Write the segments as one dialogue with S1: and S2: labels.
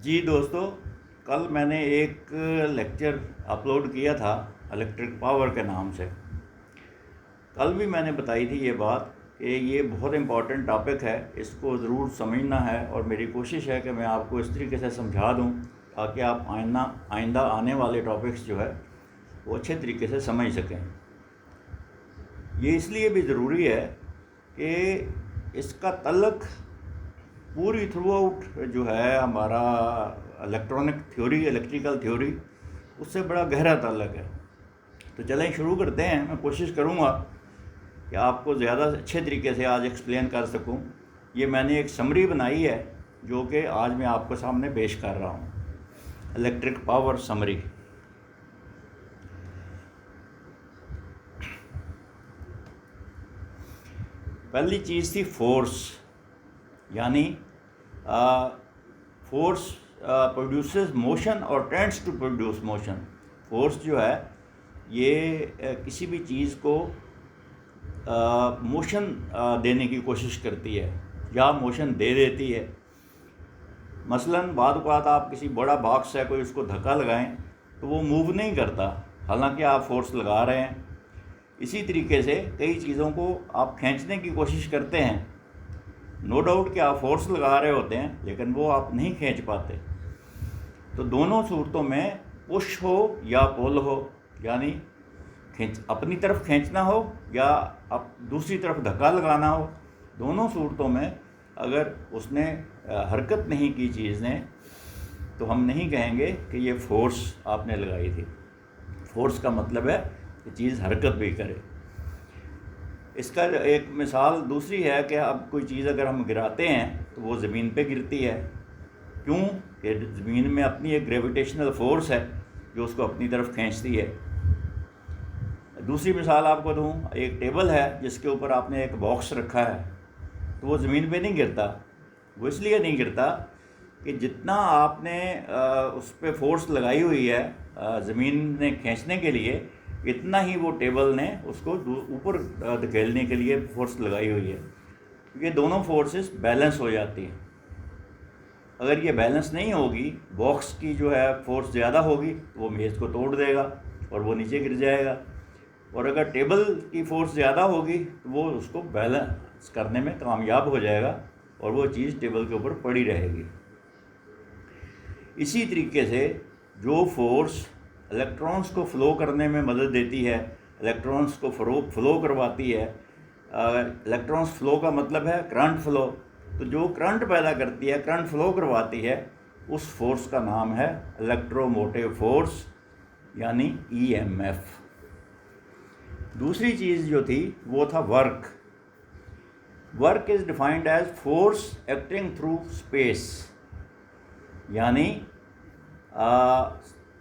S1: जी दोस्तों, कल मैंने एक लेक्चर अपलोड किया था इलेक्ट्रिक पावर के नाम से। कल भी मैंने बताई थी ये बात कि ये बहुत इम्पॉर्टेंट टॉपिक है, इसको ज़रूर समझना है और मेरी कोशिश है कि मैं आपको इस तरीके से समझा दूं ताकि आप आइंदा आने वाले टॉपिक्स जो है वो अच्छे तरीके से समझ सकें। ये इसलिए भी ज़रूरी है कि इसका तल्लुक़ पूरी थ्रू आउट जो है हमारा इलेक्ट्रिकल थ्योरी उससे बड़ा गहरा ताल्लुक़ है। तो चलें शुरू करते हैं। मैं कोशिश करूँगा कि आपको ज़्यादा अच्छे तरीके से आज एक्सप्लेन कर सकूँ। ये मैंने एक समरी बनाई है जो कि आज मैं आपके सामने पेश कर रहा हूँ, इलेक्ट्रिक पावर समरी। पहली चीज़ थी फोर्स, यानी फोर्स प्रोड्यूसेस मोशन और tends to produce motion. Force जो है ये किसी भी चीज़ को मोशन देने की कोशिश करती है या मोशन दे देती है। मसलन बाद बात आप किसी बड़ा बॉक्स है, कोई उसको धक्का लगाएं तो वो मूव नहीं करता, हालांकि आप फोर्स लगा रहे हैं। इसी तरीके से कई चीज़ों को आप खींचने की कोशिश करते हैं, नो डाउट कि आप फोर्स लगा रहे होते हैं लेकिन वो आप नहीं खींच पाते। तो दोनों सूरतों में पुश हो या पुल हो, यानी अपनी तरफ खींचना हो या दूसरी तरफ धक्का लगाना हो, दोनों सूरतों में अगर उसने हरकत नहीं की चीज़ ने तो हम नहीं कहेंगे कि ये फोर्स आपने लगाई थी। फोर्स का मतलब है कि चीज़ हरकत भी करे। इसका एक मिसाल दूसरी है कि अब कोई चीज़ अगर हम गिराते हैं तो वो ज़मीन पे गिरती है। क्यों? कि ज़मीन में अपनी एक ग्रेविटेशनल फोर्स है जो उसको अपनी तरफ खींचती है। दूसरी मिसाल आपको दूँ, एक टेबल है जिसके ऊपर आपने एक बॉक्स रखा है तो वो ज़मीन पे नहीं गिरता। वो इसलिए नहीं गिरता कि जितना आपने उस पर फोर्स लगाई हुई है ज़मीन ने खींचने के लिए, इतना ही वो टेबल ने उसको ऊपर धकेलने के लिए फोर्स लगाई हुई है। ये दोनों फोर्सेस बैलेंस हो जाती हैं। अगर ये बैलेंस नहीं होगी, बॉक्स की जो है फोर्स ज़्यादा होगी तो वो मेज़ को तोड़ देगा और वो नीचे गिर जाएगा, और अगर टेबल की फोर्स ज़्यादा होगी तो वो उसको बैलेंस करने में कामयाब हो जाएगा और वो चीज़ टेबल के ऊपर पड़ी रहेगी। इसी तरीके से जो फोर्स इलेक्ट्रॉन्स को फ़्लो करने में मदद देती है, इलेक्ट्रॉन्स को फ़्लो करवाती है, इलेक्ट्रॉन्स फ़्लो का मतलब है करंट फ़्लो, तो जो करंट पैदा करती है, करंट फ़्लो करवाती है, उस फोर्स का नाम है इलेक्ट्रोमोटिव फोर्स, यानी EMF। दूसरी चीज़ जो थी वो था work. Work is defined as force acting through space, यानी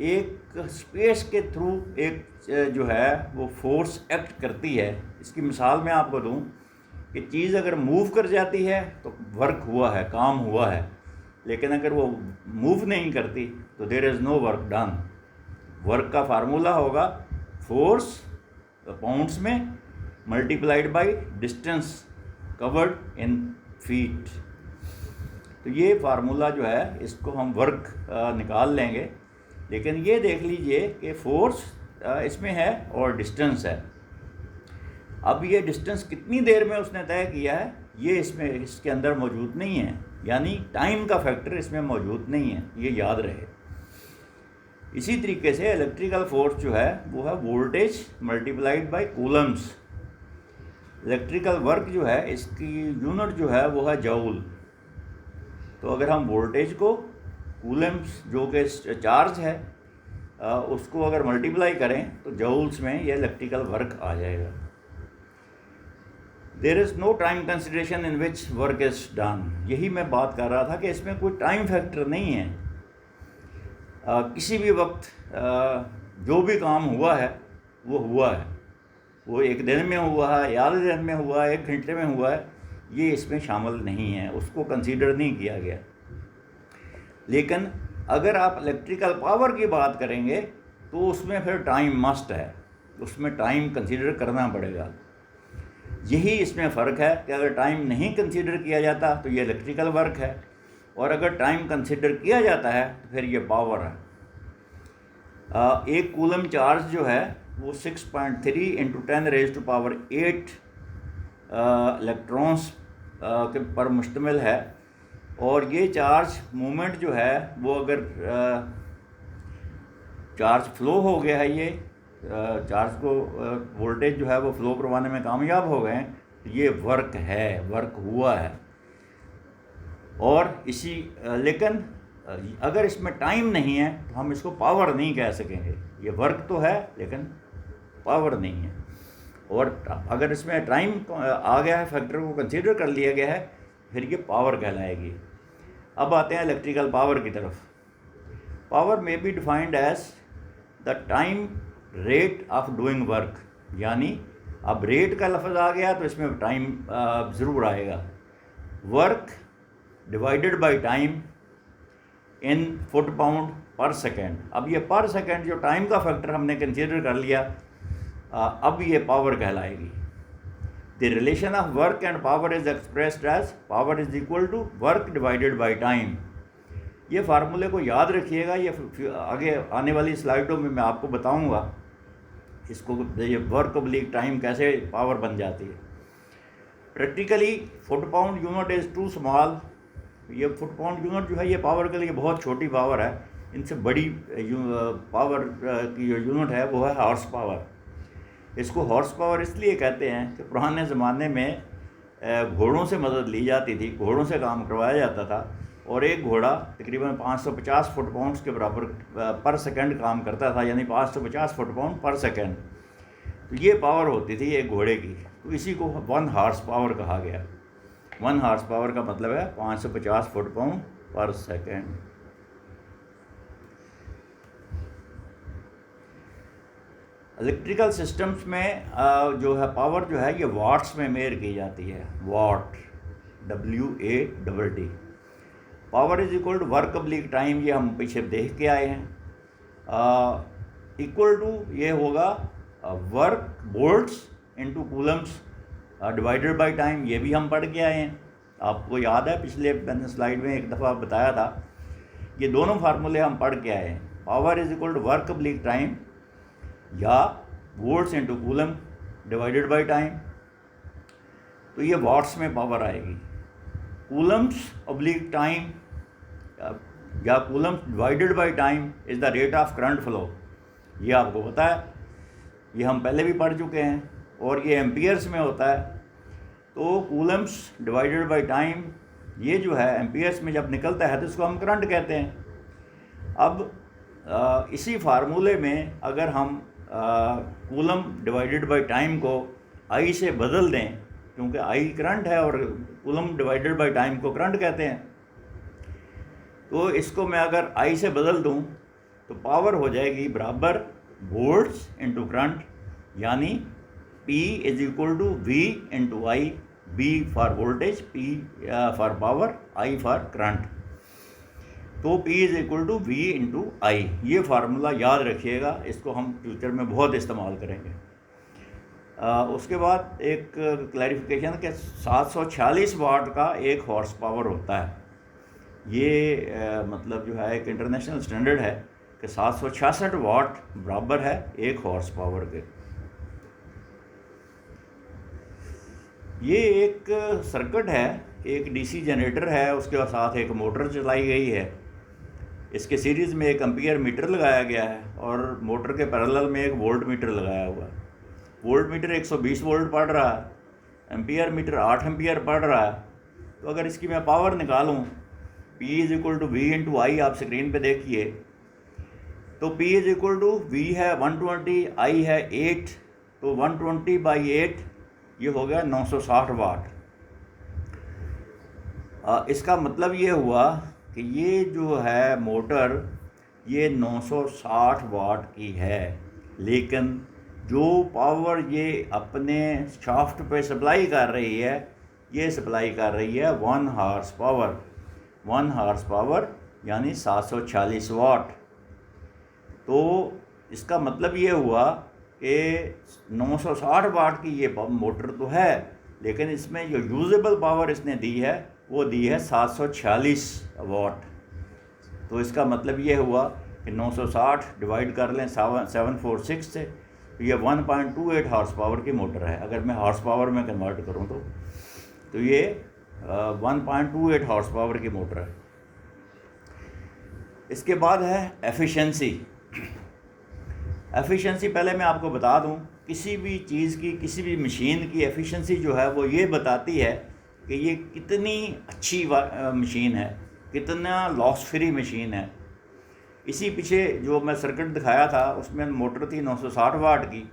S1: एक स्पेस के थ्रू एक जो है वो फोर्स एक्ट करती है। इसकी मिसाल मैं आपको दूं कि चीज़ अगर मूव कर जाती है तो वर्क हुआ है, काम हुआ है, लेकिन अगर वो मूव नहीं करती तो there is no work done. Work का फार्मूला होगा फोर्स पाउंड्स में multiplied by distance covered in feet. तो ये फार्मूला जो है इसको हम वर्क निकाल लेंगे, लेकिन ये देख लीजिए कि फोर्स इसमें है और डिस्टेंस है। अब ये डिस्टेंस कितनी देर में उसने तय किया है ये इसके अंदर मौजूद नहीं है, यानी टाइम का फैक्टर इसमें मौजूद नहीं है, ये याद रहे। इसी तरीके से इलेक्ट्रिकल फोर्स जो है वो है voltage multiplied by Coulomb's. Electrical work जो है इसकी यूनिट जो है वो है जूल। तो अगर हम वोल्टेज को कूलम्स जो कि चार्ज है उसको अगर मल्टीप्लाई करें तो जूल्स में ये इलेक्ट्रिकल वर्क आ जाएगा। There is no time consideration in which work is done. यही मैं बात कर रहा था कि इसमें कोई टाइम फैक्टर नहीं है। किसी भी वक्त जो भी काम हुआ है वो हुआ है, वो एक दिन में हुआ है, आधे दिन में हुआ है, 1 घंटे में हुआ है, ये इसमें शामिल नहीं है, उसको कंसीडर नहीं किया गया। लेकिन अगर आप इलेक्ट्रिकल पावर की बात करेंगे तो उसमें फिर टाइम मस्ट है, उसमें टाइम कंसीडर करना पड़ेगा। यही इसमें फ़र्क है कि अगर टाइम नहीं कंसीडर किया जाता तो ये इलेक्ट्रिकल वर्क है, और अगर टाइम कंसिडर किया जाता है तो फिर ये पावर है। एक कूलम चार्ज जो है वो 6.3 इंटू 10⁸ इलेक्ट्रॉन्स के पर मुश्तमिल है। और ये चार्ज मूवमेंट जो है वो अगर चार्ज फ्लो हो गया है, ये चार्ज को वोल्टेज जो है वो फ्लो करवाने में कामयाब हो गए, तो ये वर्क है, वर्क हुआ है। और इसी लेकिन अगर इसमें टाइम नहीं है तो हम इसको पावर नहीं कह सकेंगे। ये वर्क तो है लेकिन पावर नहीं है। और अगर इसमें टाइम आ गया है, फैक्टर को कंसीडर कर लिया गया है, फिर ये पावर कहलाएगी। अब आते हैं इलेक्ट्रिकल पावर की तरफ। पावर में be defined as the time rate of doing work, यानी अब रेट का लफ्ज़ आ गया तो इसमें टाइम ज़रूर आएगा। Work divided by time in foot pound पर सेकेंड। अब ये पर सेकेंड जो टाइम का फैक्टर हमने कंसीडर कर लिया, अब ये पावर कहलाएगी। The relation of work and power is expressed as power is equal to work divided by time. ये फार्मूले को याद रखिएगा, ये आगे आने वाली स्लाइडों में मैं आपको बताऊंगा इसको, ये वर्क ऑब्लिक टाइम कैसे पावर बन जाती है। Practically foot pound unit is too small. ये फुट पाउंड यूनिट जो है ये पावर के लिए बहुत छोटी पावर है। इनसे बड़ी पावर की जो यूनिट है वो है हॉर्स पावर। इसको हॉर्स पावर इसलिए कहते हैं कि पुराने ज़माने में घोड़ों से मदद ली जाती थी, घोड़ों से काम करवाया जाता था, और एक घोड़ा तकरीबन 550 फुट पाउंड्स के बराबर पर सेकंड काम करता था, यानी 550 फुट पाउंड पर सेकंड। तो ये पावर होती थी एक घोड़े की, तो इसी को 1 हॉर्स पावर कहा गया। 1 हॉर्स पावर का मतलब है 550 फुट पाउंड पर सेकंड। इलेक्ट्रिकल सिस्टम्स में जो है पावर जो है ये वाट्स में मेजर की जाती है। Watt, WATT। Power is equal to work oblique time, ये हम पीछे देख के आए हैं। इक्वल टू ये होगा work volts into Coulomb's divided by time, ये भी हम पढ़ के आए हैं। आपको याद है पिछले मैंने स्लाइड में एक दफ़ा बताया था, ये दोनों फार्मूले हम पढ़ के आए हैं। Power is equal to work oblique time या volts into coulomb divided by time, तो ये वाट्स में पावर आएगी। कूलम्स ऑब्लिक टाइम या coulombs divided by time is the rate of current flow, ये आपको पता है, ये हम पहले भी पढ़ चुके हैं, और ये एम्पियर्स में होता है। तो कूलम्स डिवाइडेड बाय टाइम ये जो है एम्पियर्स में जब निकलता है तो इसको हम करंट कहते हैं। अब इसी फार्मूले में अगर हम कूलम डिवाइडेड बाय टाइम को आई से बदल दें, क्योंकि आई करंट है और कूलम डिवाइडेड बाय टाइम को करंट कहते हैं, तो इसको मैं अगर आई से बदल दूं तो पावर हो जाएगी बराबर वोल्ट्स इनटू करंट, यानी P is equal to V into I, V for voltage, P for power, I for current. तो P is equal to V into I. ये फार्मूला याद रखिएगा, इसको हम फ्यूचर में बहुत इस्तेमाल करेंगे। उसके बाद एक क्लैरिफिकेशन के 746 वाट का 1 हॉर्स पावर होता है। ये मतलब जो है एक इंटरनेशनल स्टैंडर्ड है कि 766 वाट बराबर है 1 हॉर्स पावर के। ये एक सर्किट है, एक डीसी जनरेटर है, उसके साथ एक मोटर चलाई गई है। इसके सीरीज़ में एक एम्पियर मीटर लगाया गया है और मोटर के पैरेलल में एक वोल्ट मीटर लगाया हुआ है। वोल्ट मीटर 120 वोल्ट पढ़ रहा है, एम्पियर मीटर 8 एम्पियर पढ़ रहा है। तो अगर इसकी मैं पावर निकालूं, P is equal to V into I, आप स्क्रीन पे देखिए, तो P is equal to V है 120, I है 8, तो 120 बाई 8 ये हो गया 960 वाट। इसका मतलब ये हुआ कि ये जो है मोटर ये 960 वाट की है, लेकिन जो पावर ये अपने शाफ्ट पे सप्लाई कर रही है, ये सप्लाई कर रही है 1 हॉर्स पावर। 1 हॉर्स पावर यानी 746 वाट। तो इसका मतलब ये हुआ कि 960 वाट की ये मोटर तो है, लेकिन इसमें जो यूजेबल पावर इसने दी है वो दी है 746 वाट। तो इसका मतलब ये हुआ कि 960 डिवाइड कर लें 746 से, तो ये 1.28 हॉर्स पावर की मोटर है। अगर मैं हॉर्स पावर में कन्वर्ट करूँ तो ये 1.28 हॉर्स पावर की मोटर है। इसके बाद है एफिशिएंसी। एफिशिएंसी पहले मैं आपको बता दूं, किसी भी चीज़ की, किसी भी मशीन की एफिशिएंसी जो है वो ये बताती है कि ये कितनी अच्छी मशीन है, कितना लॉस फ्री मशीन है। इसी पीछे जो मैं सर्किट दिखाया था उसमें मोटर थी 960 वाट की,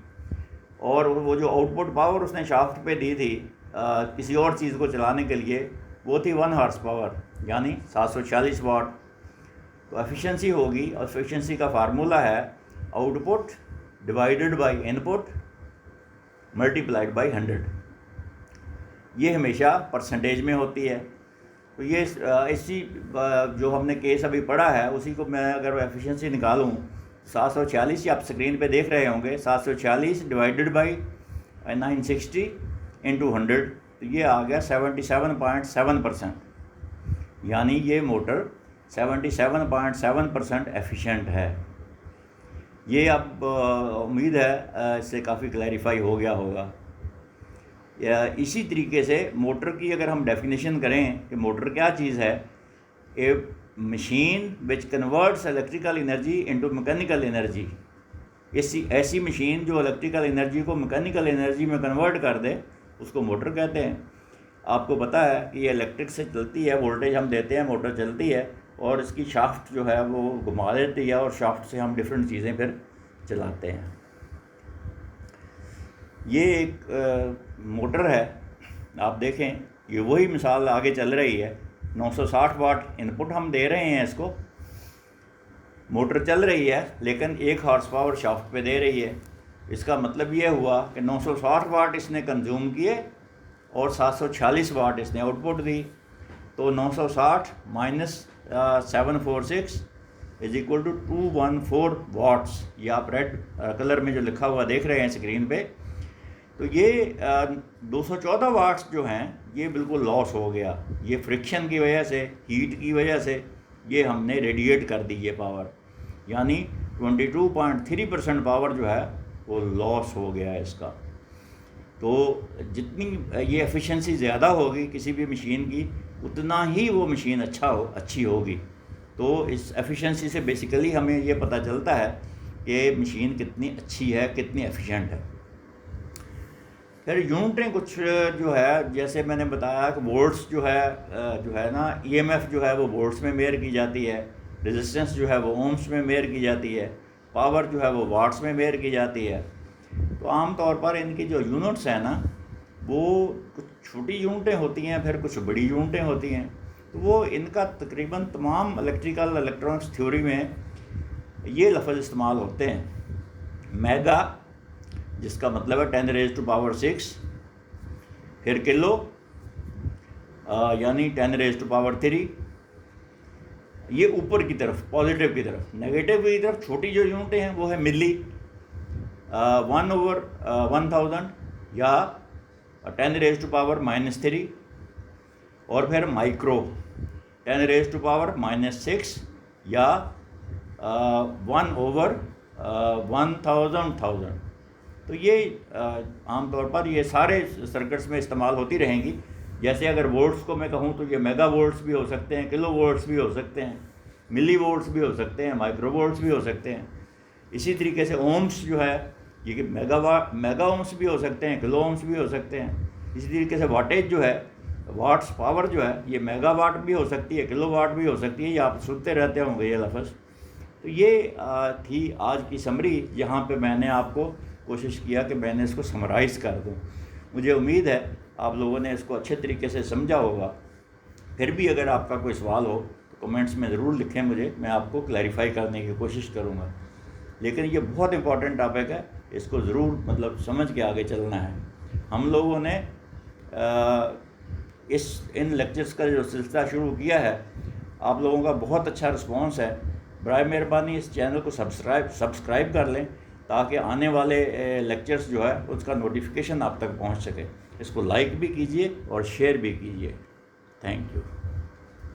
S1: और वो जो आउटपुट पावर उसने शाफ्ट पे दी थी किसी और चीज़ को चलाने के लिए, वो थी 1 हॉर्स पावर, यानी 746 वाट। तो एफिशिएंसी होगी, और एफिशिएंसी का फार्मूला है output divided by input multiplied by 100। ये हमेशा परसेंटेज में होती है। तो ये इसी जो हमने केस अभी पढ़ा है उसी को मैं अगर एफिशिएंसी निकालूँ, 746 आप स्क्रीन पे देख रहे होंगे, 746 डिवाइडेड बाई 960 इंटू 100, तो ये आ गया 77.7%। यानी ये मोटर 77.7% एफिशिएंट है। ये अब उम्मीद है इससे काफ़ी क्लैरिफाई हो गया होगा। इसी तरीके से मोटर की अगर हम डेफिनेशन करें कि मोटर क्या चीज़ है, a machine which converts electrical energy into mechanical energy. ऐसी मशीन जो इलेक्ट्रिकल एनर्जी को मैकेनिकल एनर्जी में कन्वर्ट कर दे उसको मोटर कहते हैं। आपको पता है कि ये इलेक्ट्रिक से चलती है, वोल्टेज हम देते हैं, मोटर चलती है, और इसकी शाफ्ट जो है वो घुमा देती है, और शाफ्ट से हम डिफरेंट चीज़ें फिर चलाते हैं। ये एक मोटर है, आप देखें ये वही मिसाल आगे चल रही है। 960 वाट इनपुट हम दे रहे हैं इसको, मोटर चल रही है, लेकिन 1 हॉर्स पावर शाफ्ट पे दे रही है। इसका मतलब ये हुआ कि 960 वाट इसने कंज्यूम किए और 746 वाट इसने आउटपुट दी। तो 960 minus 746 is equal to 214 watts. ये आप रेड कलर में जो लिखा हुआ देख रहे हैं स्क्रीन पे, तो ये 214 वाट्स जो हैं ये बिल्कुल लॉस हो गया। ये फ्रिक्शन की वजह से, हीट की वजह से ये हमने रेडिएट कर दी ये पावर, यानी 22.3% पावर जो है वो लॉस हो गया है इसका। तो जितनी ये एफिशिएंसी ज़्यादा होगी किसी भी मशीन की, उतना ही वो मशीन अच्छी होगी। तो इस एफिशिएंसी से बेसिकली हमें ये पता चलता है कि मशीन कितनी अच्छी है, कितनी एफिशिएंट है। फिर यूनिटें कुछ जो है, जैसे मैंने बताया कि वोल्ट्स जो है ना, ईएमएफ जो है वो वोल्ट्स में मेयर की जाती है, रेजिस्टेंस जो है वो ओम्स में मेयर की जाती है, पावर जो है वो वाट्स में मेयर की जाती है। तो आम तौर पर इनकी जो यूनिट्स हैं ना, वो कुछ छोटी यूनिटें होती हैं, फिर कुछ बड़ी यूनिटें होती हैं। तो वो इनका तकरीबन तमाम इलेक्ट्रॉनिक्स थ्योरी में ये लफ्ज़ इस्तेमाल होते हैं। मेगा, जिसका मतलब है 10⁻⁶, फिर किलो यानी 10⁻3। ये ऊपर की तरफ पॉजिटिव की तरफ। नेगेटिव की तरफ छोटी जो यूनिटें हैं वो है मिली, 1/1000 या 10⁻⁻3, और फिर माइक्रो 10⁻⁻6 या 1/1000। तो ये आमतौर पर ये सारे सर्किट्स में इस्तेमाल होती रहेंगी। जैसे अगर वोल्ट्स को मैं कहूँ तो ये मेगा वोल्ट्स भी हो सकते हैं, किलो वोल्ट्स भी हो सकते हैं, मिली वोल्ट्स भी हो सकते हैं, माइक्रो वोल्ट्स भी हो सकते हैं। इसी तरीके से ओम्स जो है ये मेगा ओम्स भी हो सकते हैं, किलो ओम्स भी हो सकते हैं। इसी तरीके से वाटेज जो है, वाट्स पावर जो है, ये मेगा वाट भी हो सकती है, किलो वाट भी हो सकती है। ये आप सुनते रहते होंगे ये लफ्ज़। तो ये थी आज की समरी, जहाँ पे मैंने आपको कोशिश किया कि मैंने इसको समराइज़ कर दूँ। मुझे उम्मीद है आप लोगों ने इसको अच्छे तरीके से समझा होगा। फिर भी अगर आपका कोई सवाल हो तो कमेंट्स में ज़रूर लिखें मुझे, मैं आपको क्लैरिफाई करने की कोशिश करूँगा। लेकिन ये बहुत इंपॉर्टेंट टॉपिक है, इसको ज़रूर समझ के आगे चलना है। हम लोगों ने इन लेक्चर्स का जो सिलसिला शुरू किया है, आप लोगों का बहुत अच्छा रिस्पांस है। बराए मेहरबानी इस चैनल को सब्सक्राइब कर लें, ताकि आने वाले लेक्चर्स जो है उसका नोटिफिकेशन आप तक पहुंच सके। इसको लाइक भी कीजिए और शेयर भी कीजिए। Thank you.